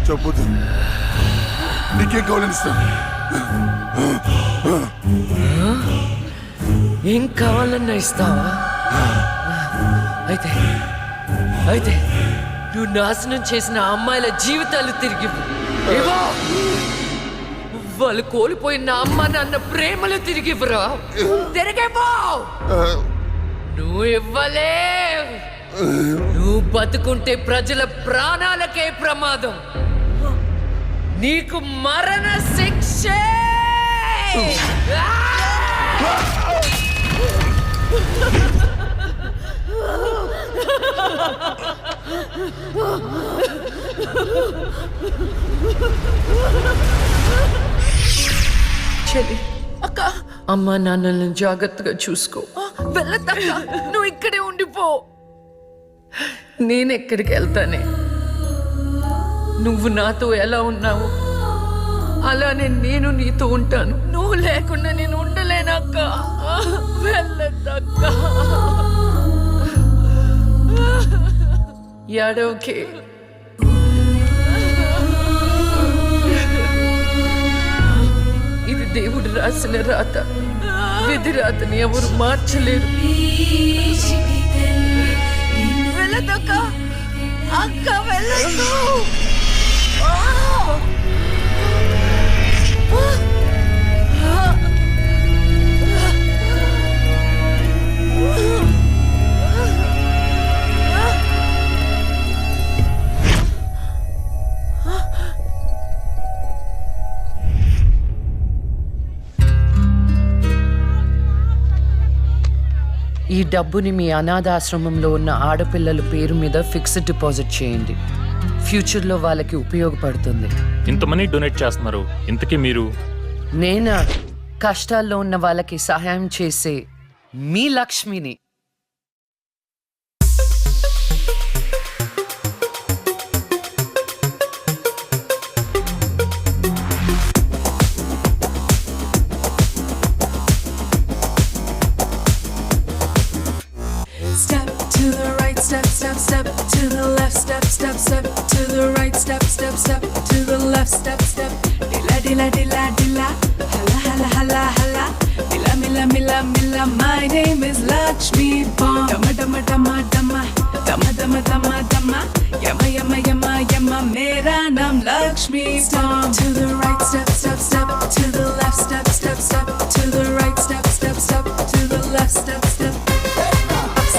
A: చెప్పొద్దు, నీకేం కావాలని ఇస్తాను.
C: ఏం కావాలన్నా ఇస్తావా? అయితే అయితే నువ్వు నాశనం చేసిన అమ్మాయిల జీవితాలు తిరిగి ఇవ్వు. వాళ్ళు కోల్పోయిన అమ్మ నాన్న ప్రేమలు తిరిగి ఇవ్వరా? తిరిగిపో. నువ్వు ఇవ్వలే. నువ్వు బతుకుంటే ప్రజల ప్రాణాలకే ప్రమాదం. నీకు మరణ శిక్షే. చెల్లి, అక్క, అమ్మా నాన్నలను జాగ్రత్తగా చూసుకో. వెళ్ళదక్క, నువ్వు ఇక్కడే ఉండిపో. నేనెక్కడికి వెళ్తానే? నువ్వు నాతో ఎలా ఉన్నావు అలానే నేను నీతో ఉంటాను. నువ్వు లేకుండా నేను ఉండలేనక్క. వెళ్ళదక్క. ఏడవకే. ఇది దేవుడు రాసిన రాత. విధి రాతని ఎవరు మార్చలేరు. వెళ్ళదక్క. అక్క వెళ్ళదు. ఈ డబ్బుని మీ అనాథాశ్రమంలో ఉన్న ఆడపిల్లల పేరు మీద ఫిక్స్డ్ డిపాజిట్ చేయండి. ఫ్యూచర్లో వాళ్ళకి ఉపయోగపడుతుంది.
L: ఇంత మనీ డొనేట్ చేస్తున్నారు, ఇంతకీ మీరు?
C: నేనా కష్టాల్లో ఉన్న వాళ్ళకి సహాయం చేసే మీ లక్ష్మిని.
M: Step to the right, step, step, step to the left, step, step, step to the right, step, step, step to the left, step, step. Dilla, dilla, dilla, dilla, hala, hala, hala, hala. Mila, mila, mila, mila. My name is Lakshmi Bomb. Dama, dama, dama, dama, dama, dama, dama, dama. Yama, yama, yama, yama. Mera naam Lakshmi Bomb. To the right, step, step, step to the left, step, step, step to the right, step, step, step to the left, step, step.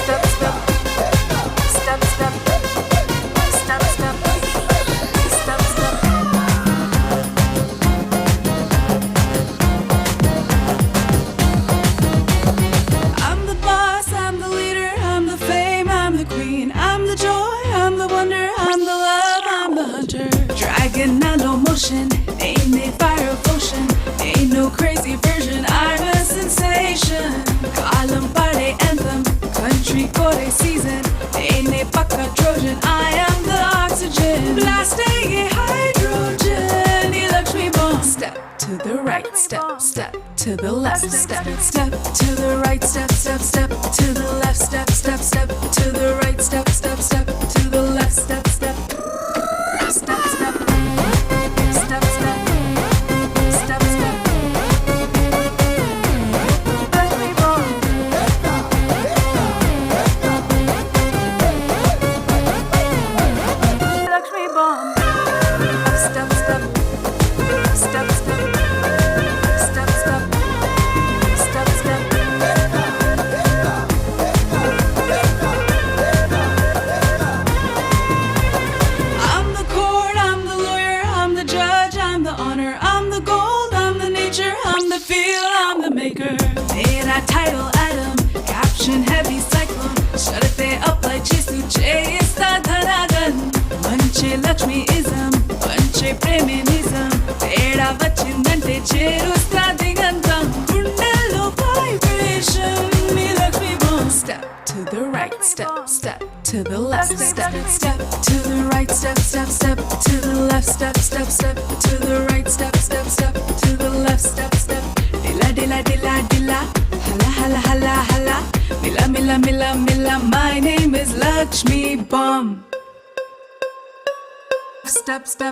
M: Step, step, step, step, step, step, step, step, step. I'm the boss, I'm the leader, I'm the fame, I'm the queen, I'm the joy, I'm the wonder, I'm the love, I'm the hunter. Dragon, I know motion, ain't a fire of ocean, ain't no crazy version, I'm a sensation. Column party anthem. Country core season, ain't a pakka Trojan. I am the oxygen, blasting a hydrogen. Lakshmi Bomb. Step to the right, step, step to the left, step, step to the right, step, step, step to the left, step, step, step to the right, step, step, step to the left, step, step, step, step, step, step. Step, step, step, పంచే లక్ష్మీయిజం పంచే ప్రేమినిజం తేడా వచ్చిందంటే చేరుస్తా దిగంతం గుండెల్లో vibration me Lakshmi bomb step to the right, step to the left, step to the right, step to the left, step to the right, step to the left, step dilla dilla dilla dilla hala hala hala hala mila mila mila mila my name is Lakshmi Bomb step